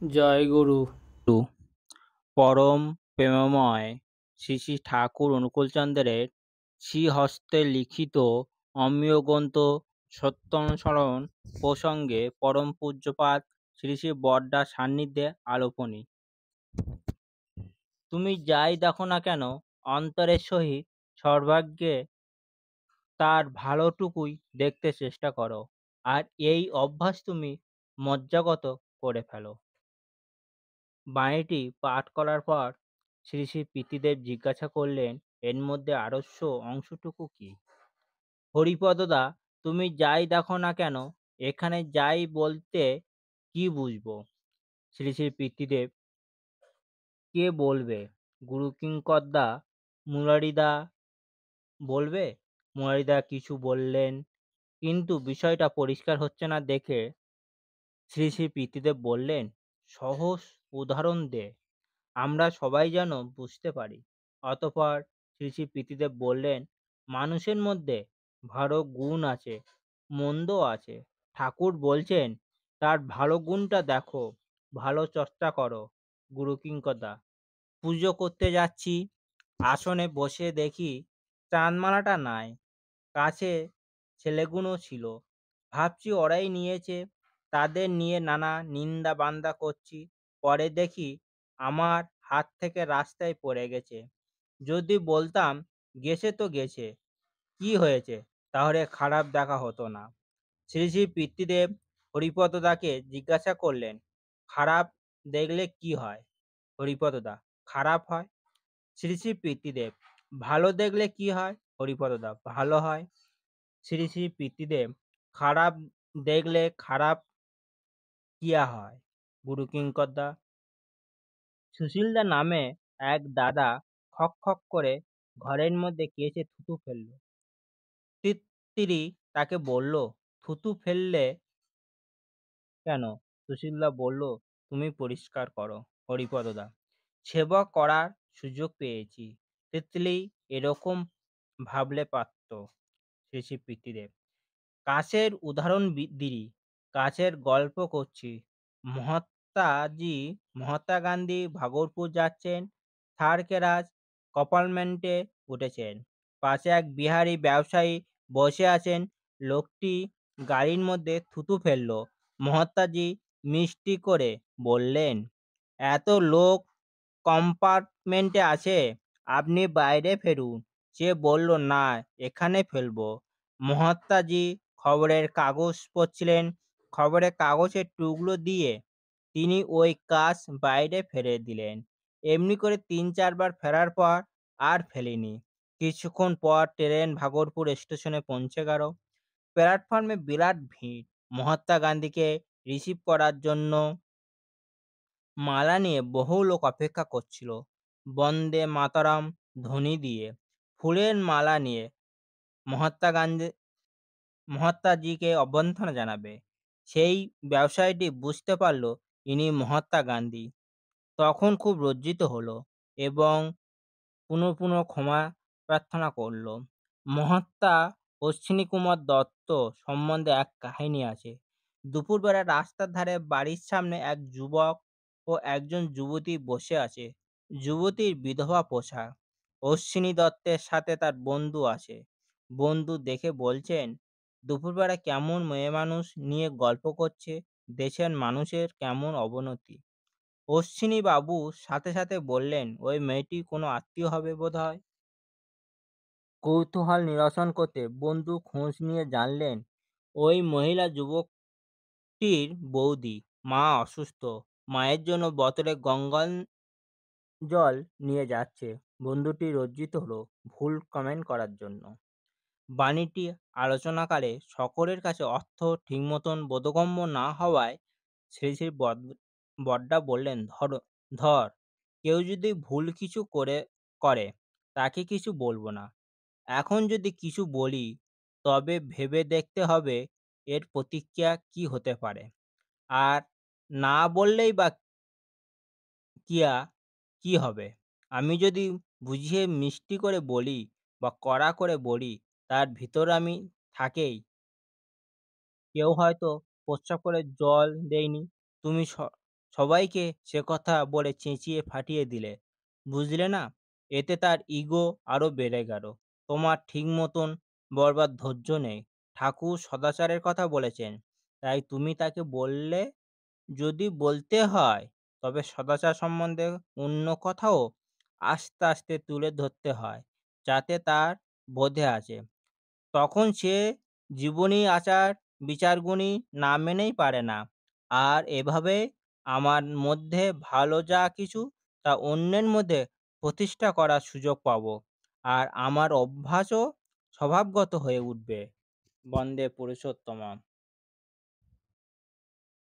জয়গুরু। পরম প্রেমময় শ্রী শ্রী ঠাকুর অনুকূলচন্দ্রের শ্রীহস্তে লিখিত অমিয় গ্রন্থ সত্যানুসরণ প্রসঙ্গে পরম পূজ্যপাদ শ্রী শ্রী বরদার সান্নিধ্যে আলোপনী। তুমি যাই দেখো না কেন, অন্তরের সহিত সর্বাগ্যে তার ভালোটুকুই দেখতে চেষ্টা করো, আর এই অভ্যাস তুমি মজ্জাগত করে ফেলো। বাণীটি পাঠ করার পর শ্রী শ্রী পিতৃদেব জিজ্ঞাসা করলেন, এর মধ্যে আরস্য অংশটুকু কি? হরিপদদা, তুমি যাই দেখো না কেন, এখানে যাই বলতে কি বুঝবো? শ্রী শ্রী পিতৃদেব, কে বলবে? গুরু কিঙ্করদা, মুরারিদা বলবে? মুরারিদা কিছু বললেন, কিন্তু বিষয়টা পরিষ্কার হচ্ছে না দেখে শ্রী শ্রী পিতৃদেব বললেন, সহজ উদাহরণ দে, আমরা সবাই যেন বুঝতে পারি। অতঃপর শ্রী শ্রী পিতৃদেব বললেন, মানুষের মধ্যে ভালো গুণ আছে, মন্দ আছে। ঠাকুর বলছেন, তার ভালো গুণটা দেখো, ভালো চর্চা করো। গুরু কিঙ্করদা, পুজো করতে যাচ্ছি, আসনে বসে দেখি চাঁদমালাটা নাই, কাছে ছেলেগুলো ছিল, ভাবছি ওরাই নিয়েছে, তাদের নিয়ে নানা নিন্দা বান্দা করছি। পরে দেখি আমার হাত থেকে রাস্তায় পড়ে গেছে। যদি বলতাম গেছে তো গেছে, কি হয়েছে, তাহলে খারাপ দেখা হতো না। শ্রী শ্রী পিতৃদেব হরিপদদাকে জিজ্ঞাসা করলেন, খারাপ দেখলে কি হয়? হরিপদদা, খারাপ হয়। শ্রী শ্রী পিতৃদেব, ভালো দেখলে কি হয়? হরিপদদা, ভালো হয়। শ্রী শ্রী পিতৃদেব, খারাপ দেখলে খারাপ কিয়া হয়? গুরু কিঙ্করদা, সুশীলদা নামে এক দাদা খক খক করে ঘরের মধ্যে কেচে থুতু ফেলল। তিত্তিরি তাকে বলল, থুতু ফেললে কেন? সুশীলদা বলল, তুমি পরিষ্কার করো। হরিপদদা, সেবা করার সুযোগ পেয়েছি, তিতলি এরকম ভাবলে পারত। শ্রী শ্রী পিতৃদেব, কাছের উদাহরণ দিরি, কাছের গল্প করছি। মহাত্মাজি, মহাত্মা গান্ধী ভাগলপুর যাচ্ছেন, থার্ড ক্লাস কপার্টমেন্টে উঠেছেন। পাশে এক বিহারি ব্যবসায়ী বসে আছেন। লোকটি গাড়ির মধ্যে থুতু ফেললো। মহাত্মাজি মিষ্টি করে বললেন, এত লোক কম্পার্টমেন্টে আছে, আপনি বাইরে ফেরুন। সে বলল, না, এখানে ফেলবো। মহাত্মাজি খবরের কাগজ পড়ছিলেন। খবরের কাগজের টুকরো দিয়ে তিনি ওই কাজ বাইরে ফেলে দিলেন। এমনি করে ৩-৪ বার ফেরার পর আর ফেলেনি। কিছুক্ষণ পর ট্রেন ভাগলপুর স্টেশনে পৌঁছে গেল। প্ল্যাটফর্মে বিরাট ভিড়। মহাত্মা গান্ধীকে রিসিভ করার জন্য মালা নিয়ে বহু লোক অপেক্ষা করছিল। বন্দে মাতরম ধ্বনি দিয়ে ফুলের মালা নিয়ে মহাত্মা গান্ধী মহাত্মাজিকে অভ্যর্থনা জানাবে। সেই ব্যবসায়ীটি বুঝতে পারল ইনি মহাত্মা গান্ধী। তখন খুব লজ্জিত হলো এবং পুনঃ পুনঃ ক্ষমা প্রার্থনা করল। মহাত্মা অশ্বিনীকুমার দত্ত সম্বন্ধে এক কাহিনী আছে। দুপুরবেলা রাস্তার ধারে বাড়ির সামনে এক যুবক ও একজন যুবতী বসে আছে। যুবতীর বিধবা পোশাক। অশ্বিনী দত্তের সাথে তার বন্ধু আছে। বন্ধু দেখে বলছেন, দুপুরবেলা কেমন মেয়ে মানুষ নিয়ে গল্প করছে, দেশের মানুষের কেমন অবনতি। অশ্বিনী বাবু সাথে সাথে বললেন, ওই মেয়েটি কোনো আত্মীয় হবে বোধহয়। কৌতূহল নিরসন করতে বন্ধু খোঁজ নিয়ে জানলেন, ওই মহিলা যুবকটির বৌদি। মা অসুস্থ, মায়ের জন্য বোতলে গঙ্গা জল নিয়ে যাচ্ছে। বন্ধুটি লজ্জিত হলো ভুল কমেন্ট করার জন্য। বাণীটি আলোচনাকালে সকলের কাছে অর্থ ঠিক মতন বোধগম্য না হওয়ায় শ্রী শ্রী বড্ডা বললেন, ধর, কেউ যদি ভুল কিছু করে তাকে কিছু বলবো না। এখন যদি কিছু বলি, তবে ভেবে দেখতে হবে এর প্রতিক্রিয়া কি হতে পারে। আর না বললেই বা কিয়া কি হবে? আমি যদি বুঝিয়ে মিষ্টি করে বলি বা কড়া করে বলি, তার ভিতর আমি থাকেই। কেউ হয়তো প্রস্রাব করে জল দেয়নি, তুমি সবাইকে সে কথা বলে চেঁচিয়ে ফাটিয়ে দিলে। বুঝলে না? এতে তার ইগো আরো বেড়ে গেল। তোমার ঠিক মতন বলবার ধৈর্য নেই। ঠাকুর সদাচারের কথা বলেছেন। তাই তুমি তাকে বললে যদি বলতে হয় তবে সদাচার সম্বন্ধে অন্য কথাও আস্তে আস্তে তুলে ধরতে হয় যাতে তার বোধে আছে। তখন সে জীবনী আচার বিচারগুলি না মেনেই পারে না। আর এভাবে আমার মধ্যে ভালো যা কিছু তা অন্যের মধ্যে প্রতিষ্ঠা করার সুযোগ পাবো। আর আমার অভ্যাসও স্বভাবগত হয়ে উঠবে। বন্দে পুরুষোত্তম।